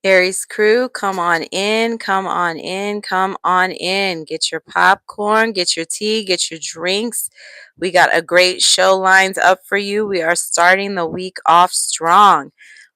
Aries crew, come on in, come on in, come on in. Get your popcorn, get your tea, get your drinks. We got a great show lined up for you. We are starting the week off strong.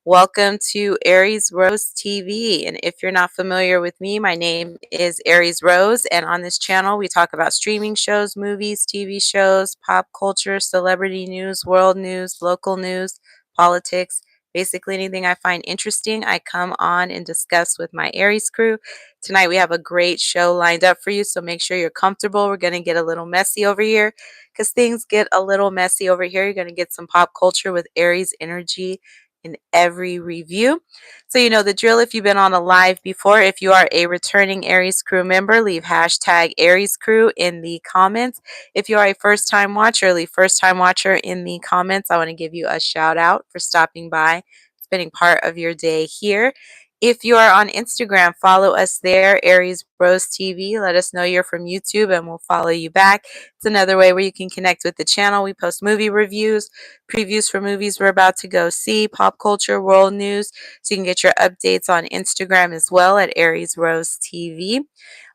Welcome to Aries Rose TV. And if you're not familiar with me, my name is Aries Rose. And on this channel, we talk about streaming shows, movies, TV shows, pop culture, celebrity news, world news, local news, politics. Basically, anything I find interesting, I come on and discuss with my Aries crew. Tonight, we have a great show lined up for you, so make sure you're comfortable. We're going to get a little messy over here because things get a little messy over here. You're going to get some pop culture with Aries energy in every review. So, you know the drill if you've been on a live before. If you are a returning Aries crew member, leave hashtag Aries crew in the comments. If you are a first time watcher, leave first time watcher in the comments. I want to give you a shout out for stopping by, spending part of your day here. If you are on Instagram, follow us there, Aries Rose TV. Let us know you're from YouTube and we'll follow you back. It's another way where you can connect with the channel. We post movie reviews, previews for movies we're about to go see, pop culture, world news. So you can get your updates on Instagram as well at Aries Rose TV.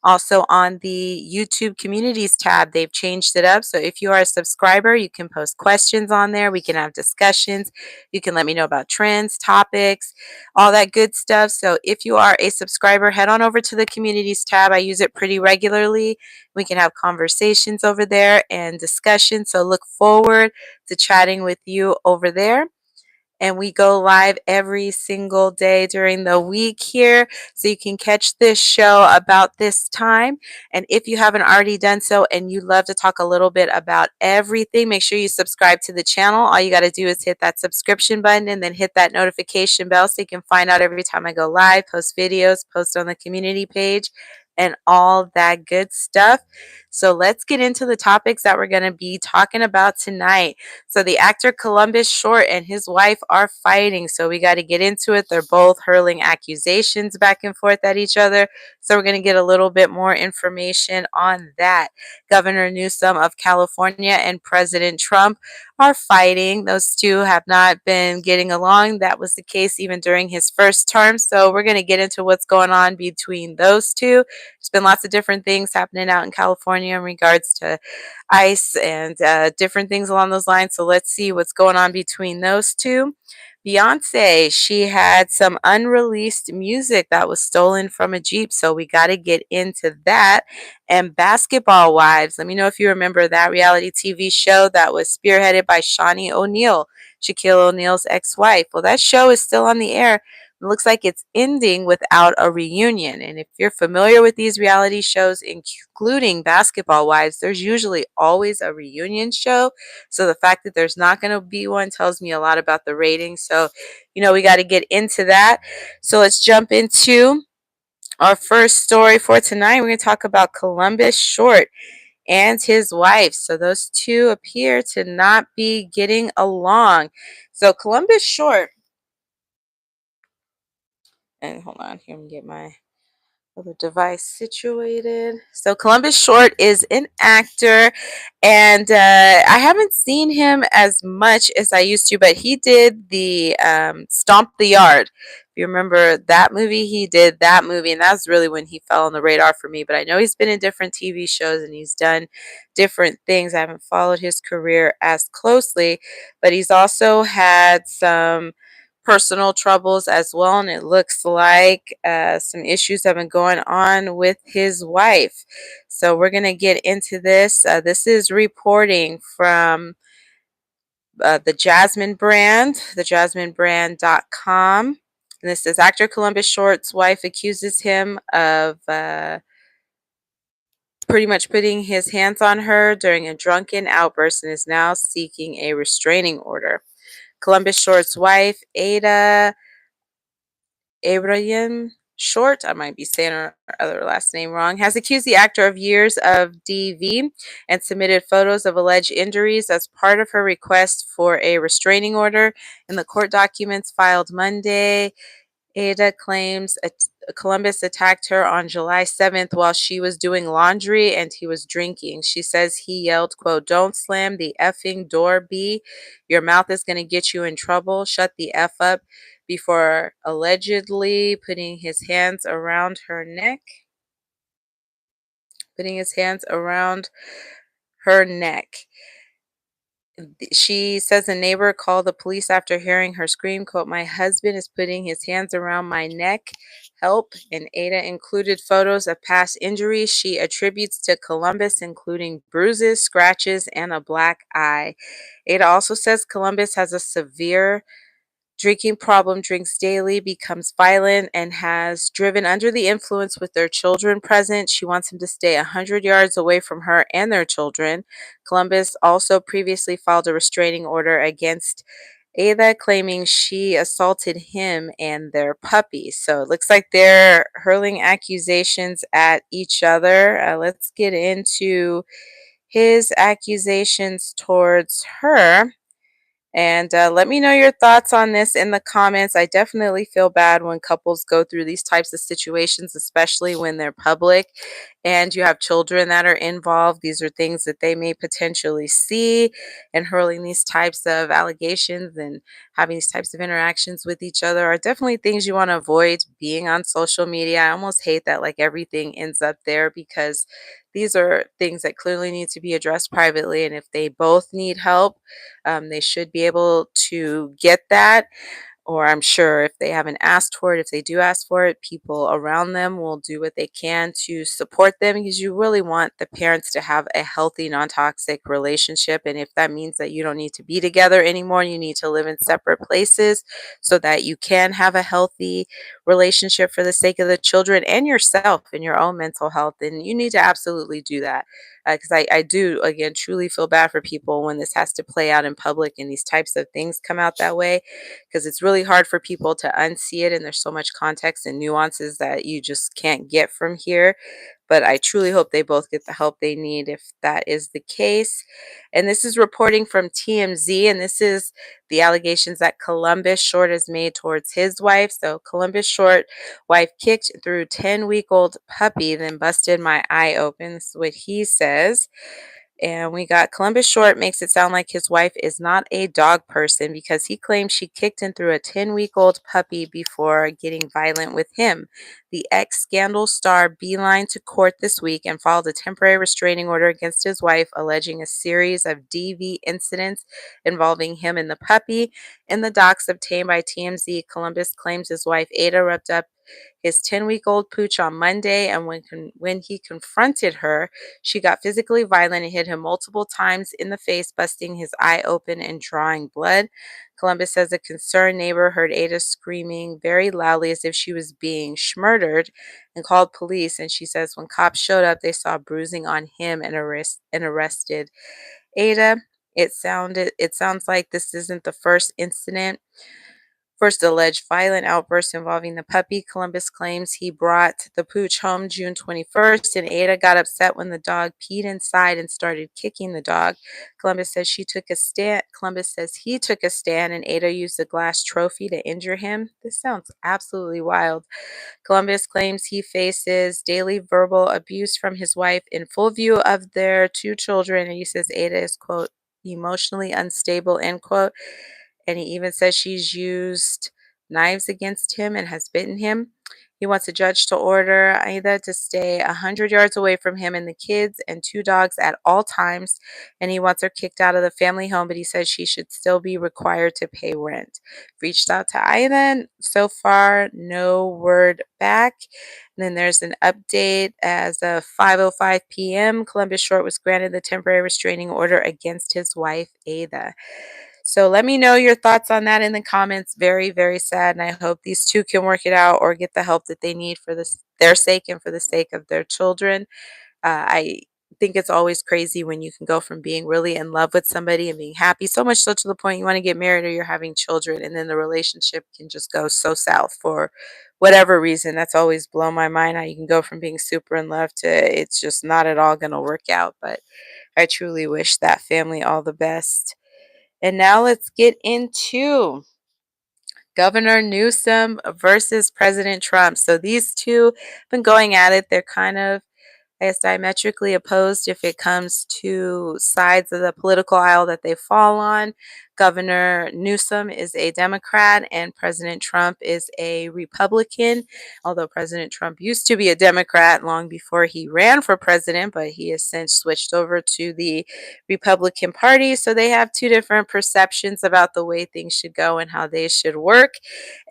Also on the YouTube communities tab, they've changed it up. So if you are a subscriber, you can post questions on there. We can have discussions. You can let me know about trends, topics, all that good stuff. So if you are a subscriber, head on over to the communities tab. I use it pretty regularly. We can have conversations over there and discussions. So look forward to chatting with you over there. And we go live every single day during the week here, so you can catch this show about this time. And if you haven't already done so and you love to talk a little bit about everything, make sure you subscribe to the channel. All you got to do is hit that subscription button and then hit that notification bell so you can find out every time I go live, post videos, post on the community page, and all that good stuff. So let's get into the topics that we're going to be talking about tonight. So the actor Columbus Short and his wife are fighting. So we got to get into it. They're both hurling accusations back and forth at each other. So we're going to get a little bit more information on that. Governor Newsom of California and President Trump are fighting. Those two have not been getting along. That was the case even during his first term. So we're going to get into what's going on between those two. There's been lots of different things happening out in California in regards to ICE and different things along those lines. So let's see what's going on between those two. Beyoncé, she had some unreleased music that was stolen from a Jeep. So we got to get into that. And Basketball Wives, let me know if you remember that reality TV show that was spearheaded by Shawnee O'Neal, Shaquille O'Neal's ex-wife. Well, that show is still on the air. It looks like it's ending without a reunion. And if you're familiar with these reality shows, including Basketball Wives, there's usually always a reunion show. So the fact that there's not going to be one tells me a lot about the ratings. So, you know, we got to get into that. So let's jump into our first story for tonight. We're going to talk about Columbus Short and his wife. So those two appear to not be getting along. So Columbus Short, and hold on, here, let me get my other device situated. So Columbus Short is an actor, and I haven't seen him as much as I used to, but he did the Stomp the Yard. If you remember that movie, he did that movie, and that's really when he fell on the radar for me. But I know he's been in different TV shows and he's done different things. I haven't followed his career as closely, but he's also had some personal troubles as well, and it looks like some issues have been going on with his wife. So we're going to get into this. This is reporting from the Jasmine brand, thejasminebrand.com. And this is actor Columbus Short's wife accuses him of pretty much putting his hands on her during a drunken outburst and is now seeking a restraining order. Columbus Short's wife, Aida Abraham Short, I might be saying her other last name wrong, has accused the actor of years of DV and submitted photos of alleged injuries as part of her request for a restraining order. In the court documents filed Monday, Ada claims Columbus attacked her on July 7th while she was doing laundry and he was drinking. She says he yelled, quote, "Don't slam the effing door, B. Your mouth is going to get you in trouble. Shut the F up." before allegedly putting his hands around her neck. Putting his hands around her neck. She says a neighbor called the police after hearing her scream, quote, "My husband is putting his hands around my neck. Help." And Ada included photos of past injuries she attributes to Columbus, including bruises, scratches, and a black eye. Ada also says Columbus has a severe drinking problem, drinks daily, becomes violent, and has driven under the influence with their children present. She wants him to stay 100 yards away from her and their children. Columbus also previously filed a restraining order against Ava, claiming she assaulted him and their puppy. So it looks like they're hurling accusations at each other. Let's get into his accusations towards her. And let me know your thoughts on this in the comments. I definitely feel bad when couples go through these types of situations, especially when they're public and you have children that are involved. These are things that they may potentially see, and hurling these types of allegations and having these types of interactions with each other are definitely things you want to avoid being on social media. I almost hate that like everything ends up there, because these are things that clearly need to be addressed privately. And if they both need help, they should be able to get that, or I'm sure if they haven't asked for it, if they do ask for it, people around them will do what they can to support them, because you really want the parents to have a healthy, non toxic relationship. And if that means that you don't need to be together anymore, you need to live in separate places so that you can have a healthy relationship for the sake of the children and yourself and your own mental health, then you need to absolutely do that. Because I do, again, truly feel bad for people when this has to play out in public and these types of things come out that way, because it's really hard for people to unsee it. And there's so much context and nuances that you just can't get from here. But I truly hope they both get the help they need if that is the case. And this is reporting from TMZ, and this is the allegations that Columbus Short has made towards his wife. So Columbus Short wife kicked through 10-week-old puppy, then busted my eye open. This is what he says. And we got Columbus Short makes it sound like his wife is not a dog person, because he claims she kicked and threw a 10-week-old puppy before getting violent with him. The ex-Scandal star beeline to court this week and filed a temporary restraining order against his wife, alleging a series of DV incidents involving him and the puppy. In the docs obtained by TMZ, Columbus claims his wife Ada ripped up his 10-week-old pooch on Monday, and when he confronted her, she got physically violent and hit him multiple times in the face, busting his eye open and drawing blood. Columbus says a concerned neighbor heard Ada screaming very loudly as if she was being murdered and called police. And she says when cops showed up, they saw bruising on him and arrested Ada. It sounds like this isn't the first alleged violent outburst involving the puppy. Columbus claims he brought the pooch home June 21st, and Ada got upset when the dog peed inside and started kicking the dog. Columbus says he took a stand, and Ada used a glass trophy to injure him. This sounds absolutely wild. Columbus claims he faces daily verbal abuse from his wife in full view of their two children, and he says Ada is, quote, emotionally unstable, end quote. And he even says she's used knives against him and has bitten him. He wants a judge to order Aida to stay 100 yards away from him and the kids and two dogs at all times. And he wants her kicked out of the family home, but he says she should still be required to pay rent. Reached out to Aida, and so far, no word back. And then there's an update as of 5:05 p.m. Columbus Short was granted the temporary restraining order against his wife, Aida. So let me know your thoughts on that in the comments. Very, very sad. And I hope these two can work it out or get the help that they need for their sake and for the sake of their children. I think it's always crazy when you can go from being really in love with somebody and being happy, so much so to the point you want to get married or you're having children, and then the relationship can just go so south for whatever reason. That's always blown my mind, how you can go from being super in love to it's just not at all going to work out. But I truly wish that family all the best. And now let's get into Governor Newsom versus President Trump. So these two have been going at it. They're kind of, I guess, diametrically opposed if it comes to sides of the political aisle that they fall on. Governor Newsom is a Democrat and President Trump is a Republican. Although President Trump used to be a Democrat long before he ran for president, but he has since switched over to the Republican Party. So they have two different perceptions about the way things should go and how they should work.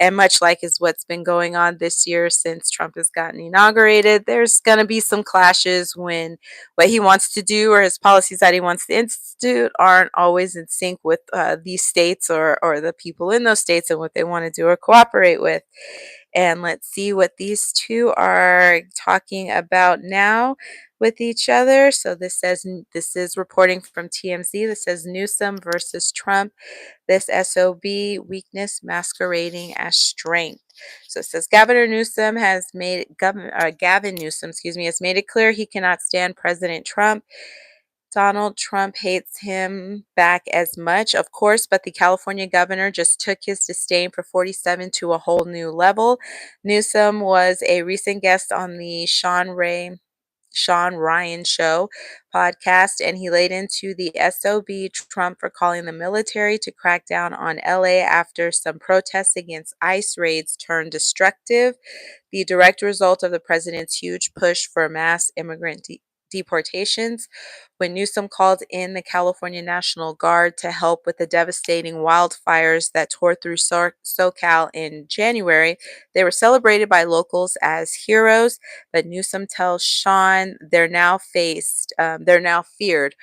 And much like is what's been going on this year since Trump has gotten inaugurated, there's going to be some clashes when what he wants to do or his policies that he wants to institute aren't always in sync with these states or the people in those states and what they want to do or cooperate with. And let's see what these two are talking about now with each other. So this is reporting from TMZ. This says Newsom versus Trump. This SOB weakness masquerading as strength. So it says Gavin Newsom, excuse me, has made it clear he cannot stand President Trump. Donald Trump hates him back as much, of course, but the California governor just took his disdain for 47 to a whole new level. Newsom was a recent guest on the Sean Ryan Show podcast, and he laid into the SOB Trump for calling the military to crack down on LA after some protests against ICE raids turned destructive, the direct result of the president's huge push for mass immigrant deportations. When Newsom called in the California National Guard to help with the devastating wildfires that tore through SoCal in January, they were celebrated by locals as heroes. But Newsom tells Sean they're now feared,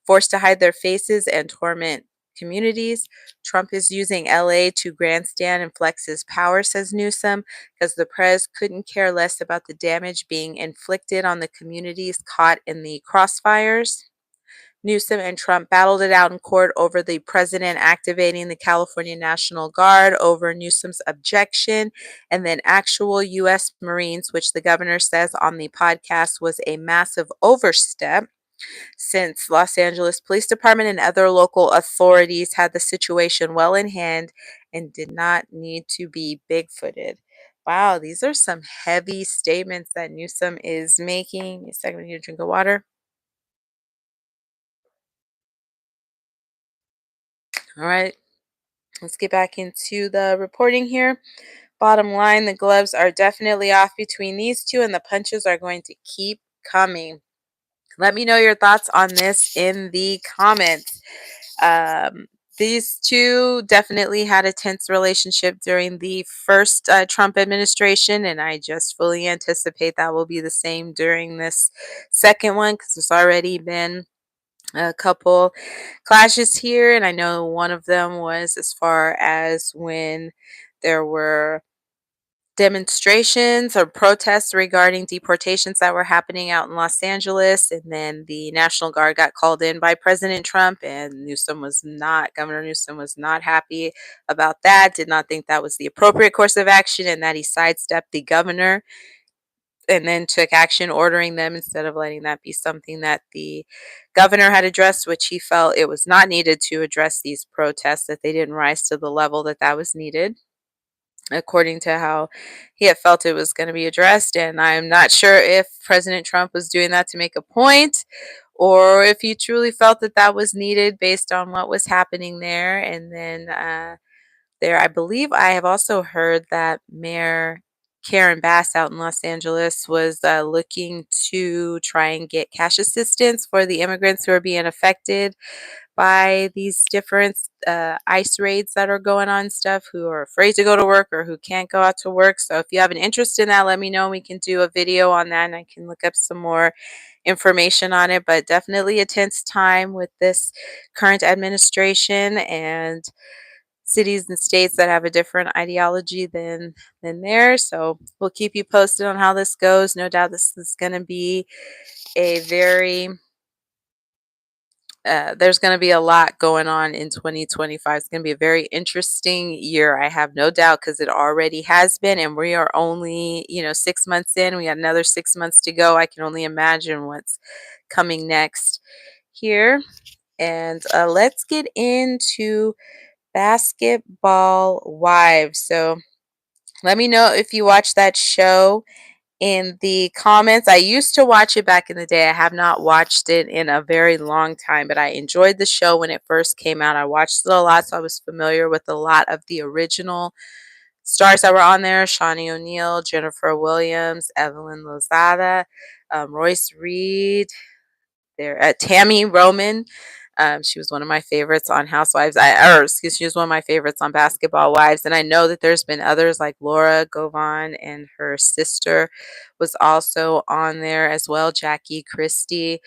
forced to hide their faces and torment communities. Trump is using LA to grandstand and flex his power, says Newsom, because the press couldn't care less about the damage being inflicted on the communities caught in the crossfires. Newsom and Trump battled it out in court over the president activating the California National Guard over Newsom's objection, and then actual U.S. Marines, which the governor says on the podcast was a massive overstep, since Los Angeles Police Department and other local authorities had the situation well in hand and did not need to be big-footed. Wow, these are some heavy statements that Newsom is making. A second, I need a drink of water. All right, let's get back into the reporting here. Bottom line, the gloves are definitely off between these two, and the punches are going to keep coming. Let me know your thoughts on this in the comments. Um, these two definitely had a tense relationship during the first Trump administration, and I just fully anticipate that will be the same during this second one because there's already been a couple clashes here, and I know one of them was as far as when there were demonstrations or protests regarding deportations that were happening out in Los Angeles, and then the National Guard got called in by President Trump, and Governor Newsom was not happy about that, did not think that was the appropriate course of action, and that he sidestepped the governor and then took action ordering them instead of letting that be something that the governor had addressed, which he felt it was not needed to address these protests, that they didn't rise to the level that was needed according to how he had felt it was going to be addressed. And I'm not sure if President Trump was doing that to make a point or if he truly felt that that was needed based on what was happening there. And then I believe I have also heard that Mayor Karen Bass out in Los Angeles was looking to try and get cash assistance for the immigrants who are being affected by these different ICE raids that are going on and stuff, who are afraid to go to work or who can't go out to work. So if you have an interest in that, let me know. We can do a video on that and I can look up some more information on it. But definitely a tense time with this current administration and cities and states that have a different ideology than theirs. So we'll keep you posted on how this goes. No doubt this is going to be a very there's going to be a lot going on in 2025. It's going to be a very interesting year. I have no doubt because it already has been, and we are only, 6 months in. We got another 6 months to go. I can only imagine what's coming next here. And let's get into Basketball Wives. So let me know if you watch that show in the comments. I used to watch it back in the day. I have not watched it in a very long time, but I enjoyed the show when it first came out. I watched it a lot, so I was familiar with a lot of the original stars that were on there: Shawnee O'Neal, Jennifer Williams, Evelyn Lozada, Royce Reed, there Tammy Roman. She was one of my favorites on Housewives. She was one of my favorites on Basketball Wives. And I know that there's been others like Laura Govan and her sister was also on there as well, Jackie Christie.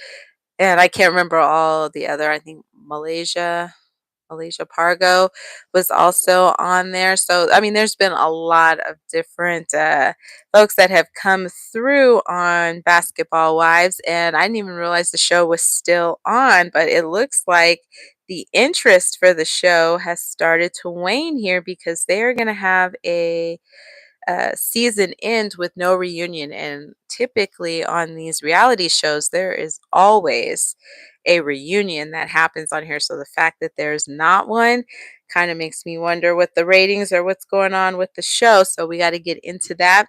And I can't remember all the other. I think Alicia Pargo was also on there. So, I mean, there's been a lot of different folks that have come through on Basketball Wives, and I didn't even realize the show was still on, but it looks like the interest for the show has started to wane here because they are going to have a season end with no reunion. And typically on these reality shows, there is always a reunion that happens on here. So the fact that there's not one kind of makes me wonder what the ratings or what's going on with the show. So we got to get into that.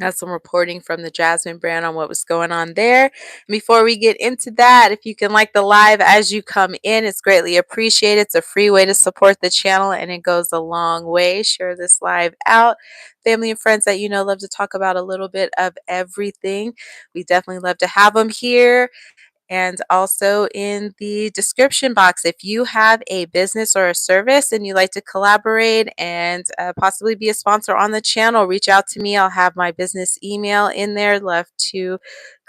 Have some reporting from the Jasmine brand on what was going on there. Before we get into that, if you can like the live as you come in, it's greatly appreciated. It's a free way to support the channel and it goes a long way. Share this live out. Family and friends that you know love to talk about a little bit of everything. We definitely love to have them here. And also in the description box, if you have a business or a service and you like to collaborate and possibly be a sponsor on the channel, reach out to me. I'll have my business email in there. Love to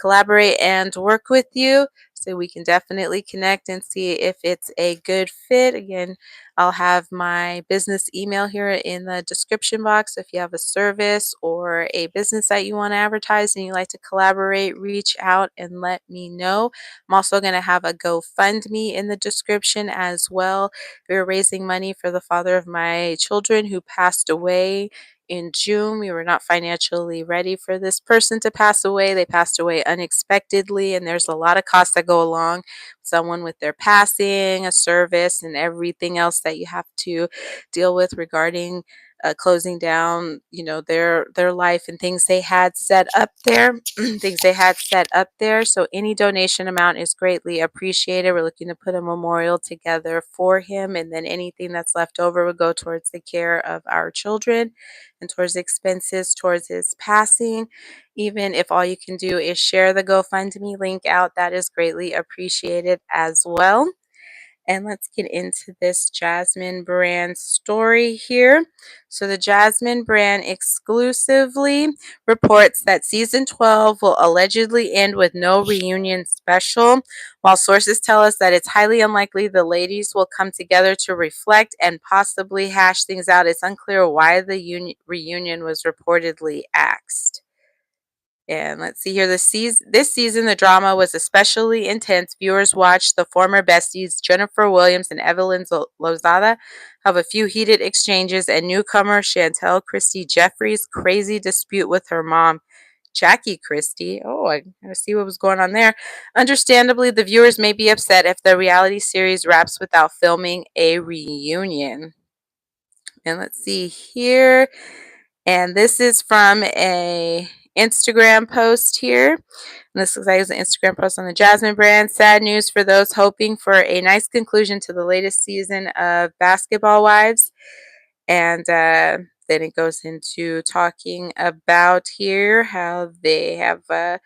collaborate and work with you. So we can definitely connect and see if it's a good fit. Again, I'll have my business email here in the description box. If you have a service or a business that you want to advertise and you like to collaborate, reach out and let me know. I'm also going to have a GoFundMe in the description as well. We're raising money for the father of my children who passed away in June. We were not financially ready for this person to pass away. They passed away unexpectedly, and there's a lot of costs that go along with someone with their passing, a service, and everything else that you have to deal with regarding closing down, their life and things they had set up there, things they had set up there. So any donation amount is greatly appreciated. We're looking to put a memorial together for him, and then anything that's left over would go towards the care of our children and towards expenses towards his passing. Even if all you can do is share the GoFundMe link out, that is greatly appreciated as well. And let's get into this Jasmine brand story here. So the Jasmine brand exclusively reports that season 12 will allegedly end with no reunion special, while sources tell us that it's highly unlikely the ladies will come together to reflect and possibly hash things out. It's unclear why the reunion was reportedly axed. And let's see here. This season, the drama was especially intense. Viewers watched the former besties Jennifer Williams and Evelyn Lozada have a few heated exchanges, and newcomer Chantel Christie Jeffries' crazy dispute with her mom, Jackie Christie. Oh, I gotta see what was going on there. Understandably, the viewers may be upset if the reality series wraps without filming a reunion. And let's see here. And this is from a Instagram post here. And this looks like it's an Instagram post on the Jasmine brand. Sad news for those hoping for a nice conclusion to the latest season of Basketball Wives. And then it goes into talking about here how they have found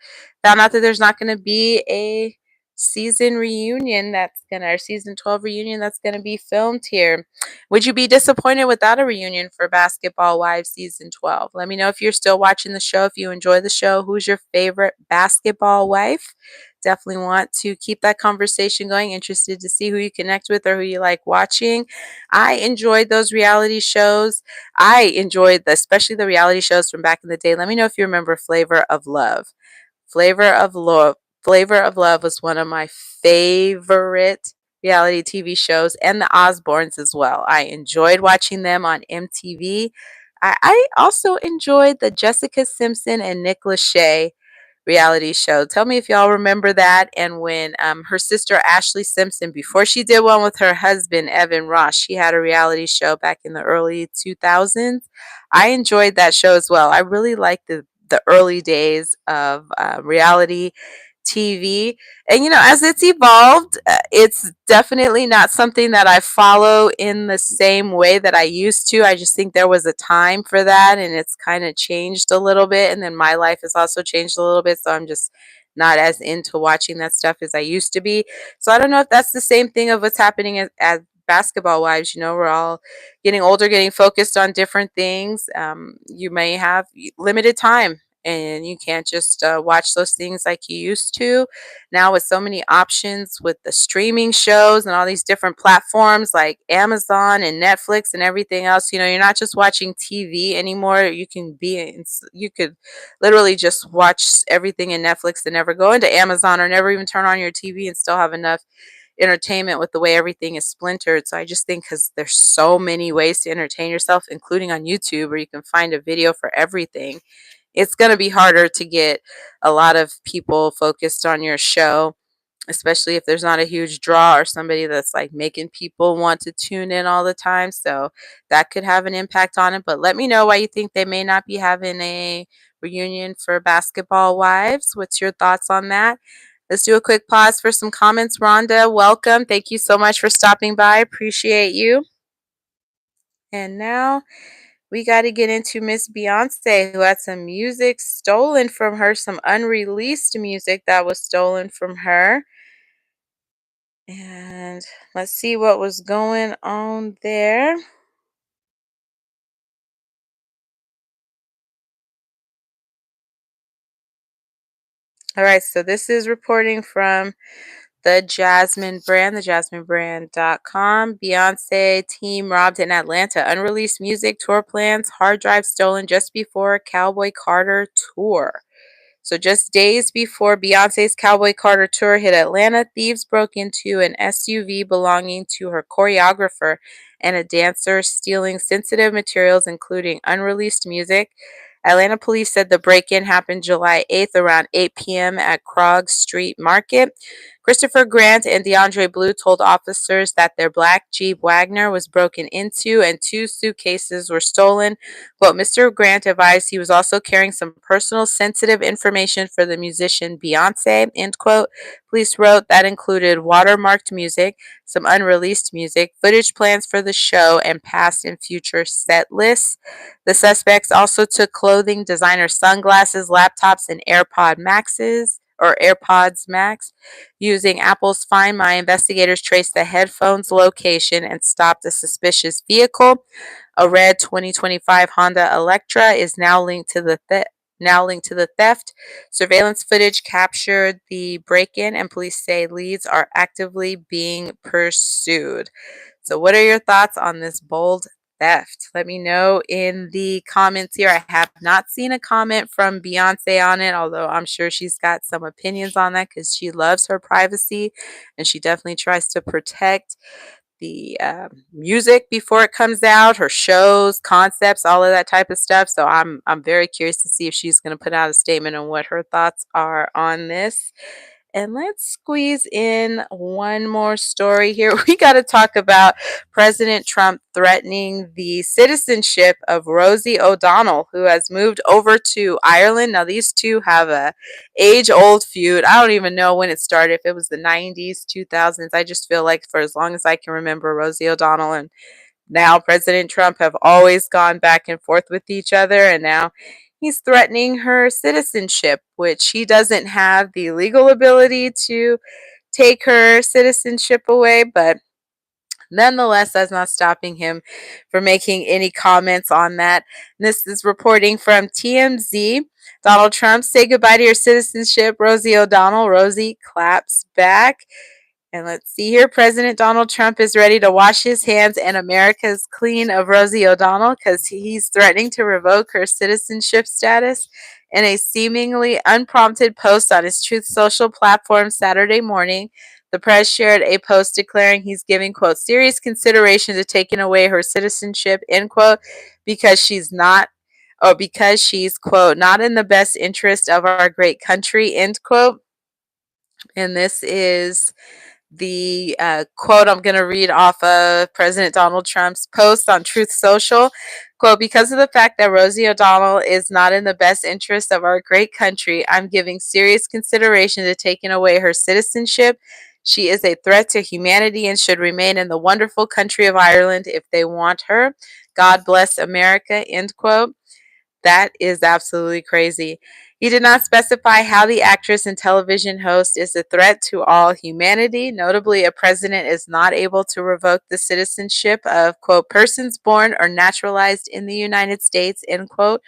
out that there's not going to be a season reunion or season 12 reunion that's going to be filmed here. Would you be disappointed without a reunion for Basketball Wives season 12? Let me know if you're still watching the show, if you enjoy the show. Who's your favorite basketball wife? Definitely want to keep that conversation going. Interested to see who you connect with or who you like watching. I enjoyed those reality shows. I enjoyed especially the reality shows from back in the day. Let me know if you remember Flavor of Love. Flavor of Love. Flavor of Love was one of my favorite reality TV shows, and the Osbournes as well. I enjoyed watching them on MTV. I also enjoyed the Jessica Simpson and Nick Lachey reality show. Tell me if y'all remember that. And when her sister Ashley Simpson, before she did one with her husband Evan Ross, she had a reality show back in the early 2000s. I enjoyed that show as well. I really liked the early days of reality TV. And, as it's evolved, it's definitely not something that I follow in the same way that I used to. I just think there was a time for that, and it's kind of changed a little bit. And then my life has also changed a little bit. So I'm just not as into watching that stuff as I used to be. So I don't know if that's the same thing of what's happening as basketball wives. We're all getting older, getting focused on different things. You may have limited time, and you can't just watch those things like you used to. Now, with so many options with the streaming shows and all these different platforms like Amazon and Netflix and everything else, you're not just watching TV anymore. You could literally just watch everything in Netflix and never go into Amazon or never even turn on your TV and still have enough entertainment with the way everything is splintered. So I just think because there's so many ways to entertain yourself, including on YouTube, where you can find a video for everything, it's going to be harder to get a lot of people focused on your show, especially if there's not a huge draw or somebody that's like making people want to tune in all the time. So that could have an impact on it. But let me know why you think they may not be having a reunion for Basketball Wives. What's your thoughts on that? Let's do a quick pause for some comments. Rhonda, welcome. Thank you so much for stopping by. Appreciate you. And now we got to get into Miss Beyoncé, who had some music stolen from her, some unreleased music that was stolen from her. And let's see what was going on there. All right, so this is reporting from the Jasmine brand, thejasminebrand.com. Beyoncé team robbed in Atlanta. Unreleased music, tour plans, hard drive stolen just before Cowboy Carter tour. So just days before Beyoncé's Cowboy Carter tour hit Atlanta, thieves broke into an SUV belonging to her choreographer and a dancer, stealing sensitive materials, including unreleased music. Atlanta police said the break-in happened July 8th around 8 p.m. at Krog Street Market. Christopher Grant and DeAndre Blue told officers that their black Jeep Wagner was broken into and 2 suitcases were stolen. Quote, Mr. Grant advised he was also carrying some personal sensitive information for the musician Beyoncé, end quote. Police wrote that included watermarked music, some unreleased music, footage plans for the show, and past and future set lists. The suspects also took clothing, designer sunglasses, laptops, and AirPods Max. Using Apple's Find My, investigators traced the headphones' location and stopped a suspicious vehicle. A red 2025 Honda Electra is now linked to the theft. Surveillance footage captured the break-in, and police say leads are actively being pursued. So, what are your thoughts on this bold theft? Let me know in the comments here. I have not seen a comment from Beyoncé on it, although I'm sure she's got some opinions on that because she loves her privacy and she definitely tries to protect the music before it comes out, her shows, concepts, all of that type of stuff. So I'm very curious to see if she's going to put out a statement on what her thoughts are on this. And let's squeeze in one more story here. We got to talk about President Trump threatening the citizenship of Rosie O'Donnell, who has moved over to Ireland. Now, these two have a age-old feud. I don't even know when it started, if it was the 90s, 2000s. I just feel like for as long as I can remember, Rosie O'Donnell and now President Trump have always gone back and forth with each other, and now he's threatening her citizenship, which he doesn't have the legal ability to take her citizenship away, but nonetheless, that's not stopping him from making any comments on that. This is reporting from TMZ. Donald Trump, say goodbye to your citizenship, Rosie O'Donnell. Rosie claps back. And let's see here. President Donald Trump is ready to wash his hands and America's clean of Rosie O'Donnell because he's threatening to revoke her citizenship status. In a seemingly unprompted post on his Truth Social platform Saturday morning, the press shared a post declaring he's giving, quote, serious consideration to taking away her citizenship, end quote, because she's, quote, not in the best interest of our great country, end quote. And this is the quote I'm going to read off of President Donald Trump's post on Truth Social. Quote, because of the fact that Rosie O'Donnell is not in the best interest of our great country, I'm giving serious consideration to taking away her citizenship. She is a threat to humanity and should remain in the wonderful country of Ireland if they want her. God bless America, end quote. That is absolutely crazy. He did not specify how the actress and television host is a threat to all humanity. Notably, a president is not able to revoke the citizenship of, quote, persons born or naturalized in the United States, end quote,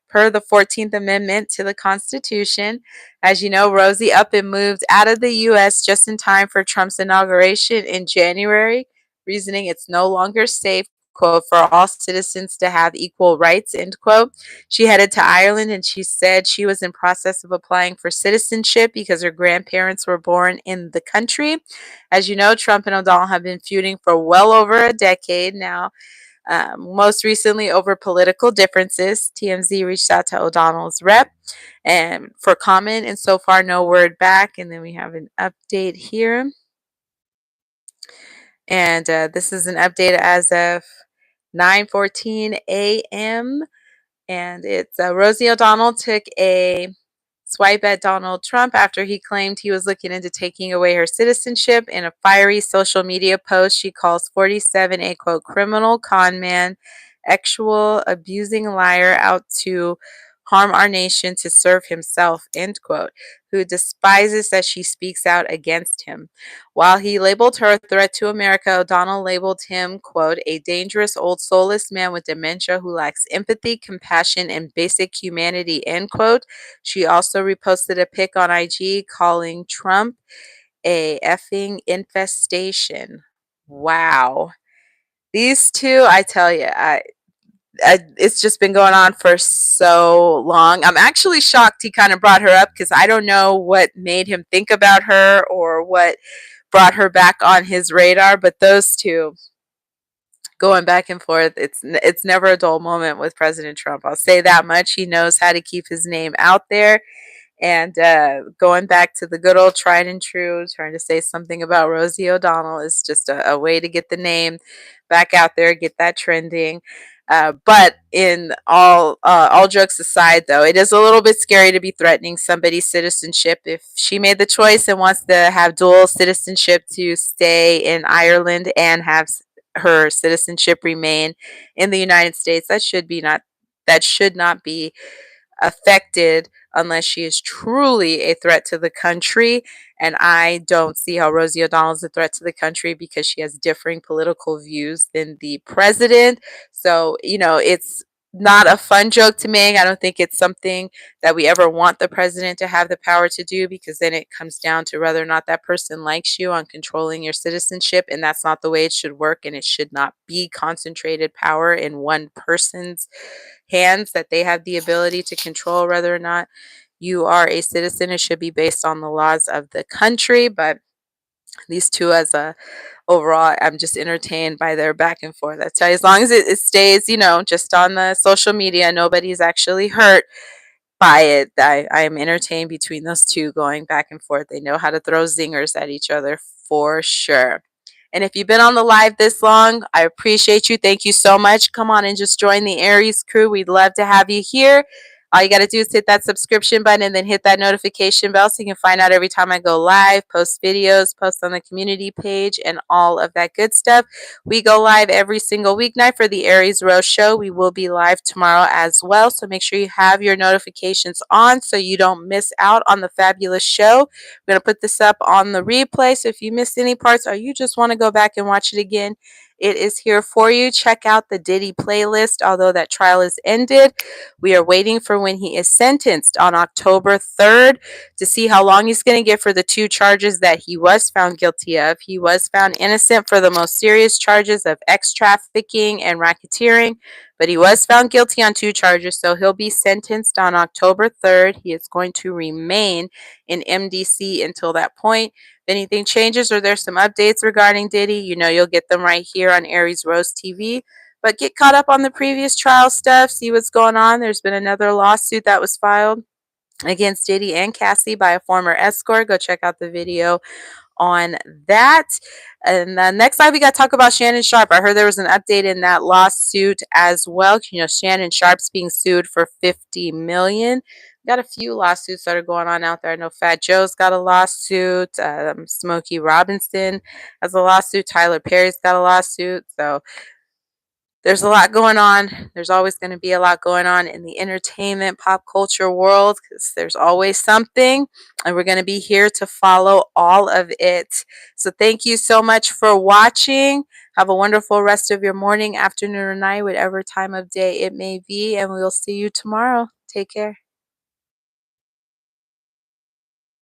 per the 14th Amendment to the Constitution. As you know, Rosie up and moved out of the U.S. just in time for Trump's inauguration in January, reasoning it's no longer safe, quote, for all citizens to have equal rights, end quote. She headed to Ireland and she said she was in process of applying for citizenship because her grandparents were born in the country. As you know, Trump and O'Donnell have been feuding for well over a decade now, most recently over political differences. TMZ reached out to O'Donnell's rep and for comment, and so far no word back. And then we have an update here. And this is an update as of 9:14 a.m. And it's Rosie O'Donnell took a swipe at Donald Trump after he claimed he was looking into taking away her citizenship. In a fiery social media post, she calls 47 a, quote, criminal, con man, actual, abusing liar out to harm our nation to serve himself, end quote, who despises that she speaks out against him. While he labeled her a threat to America, O'Donnell labeled him, quote, a dangerous old soulless man with dementia who lacks empathy, compassion, and basic humanity, end quote. She also reposted a pic on IG calling Trump a effing infestation. Wow. These two, I tell you, it's just been going on for so long. I'm actually shocked he kind of brought her up because I don't know what made him think about her or what brought her back on his radar. But those two going back and forth, it's never a dull moment with President Trump. I'll say that much. He knows how to keep his name out there. And going back to the good old tried and true, trying to say something about Rosie O'Donnell is just a way to get the name back out there, get that trending. But in all jokes aside, though, it is a little bit scary to be threatening somebody's citizenship. If she made the choice and wants to have dual citizenship to stay in Ireland and have her citizenship remain in the United States, that should not be affected unless she is truly a threat to the country. And I don't see how Rosie O'Donnell is a threat to the country because she has differing political views than the president. So, it's not a fun joke to make. I don't think it's something that we ever want the president to have the power to do because then it comes down to whether or not that person likes you on controlling your citizenship. And that's not the way it should work. And it should not be concentrated power in one person's hands that they have the ability to control whether or not you are a citizen. It should be based on the laws of the country. But these two, as a overall, I'm just entertained by their back and forth. I tell you, as long as it stays, just on the social media, nobody's actually hurt by it. I am entertained between those two going back and forth. They know how to throw zingers at each other for sure. And if you've been on the live this long, I appreciate you. Thank you so much. Come on and just join the Aries crew. We'd love to have you here. All you got to do is hit that subscription button and then hit that notification bell so you can find out every time I go live, post videos, post on the community page, and all of that good stuff. We go live every single weeknight for the Aries Rose Show. We will be live tomorrow as well, so make sure you have your notifications on so you don't miss out on the fabulous show. I'm going to put this up on the replay, so if you missed any parts or you just want to go back and watch it again, it is here for you. Check out the Diddy playlist. Although that trial is ended, we are waiting for when he is sentenced on October 3rd to see how long he's going to get for the two charges that he was found guilty of. He was found innocent for the most serious charges of trafficking and racketeering, but he was found guilty on two charges, so he'll be sentenced on October 3rd. He is going to remain in MDC until that point. If anything changes or there's some updates regarding Diddy, you'll get them right here on Aries Rose TV. But get caught up on the previous trial stuff, see what's going on. There's been another lawsuit that was filed against Diddy and Cassie by a former escort. Go check out the video on that. And then next time we got to talk about Shannon Sharpe. I heard there was an update in that lawsuit as well. You know, Shannon Sharpe's being sued for $50 million. Got a few lawsuits that are going on out there. I know Fat Joe's got a lawsuit. Smokey Robinson has a lawsuit. Tyler Perry's got a lawsuit. So there's a lot going on. There's always going to be a lot going on in the entertainment, pop culture world because there's always something, and we're going to be here to follow all of it. So thank you so much for watching. Have a wonderful rest of your morning, afternoon, or night, whatever time of day it may be, and we'll see you tomorrow. Take care.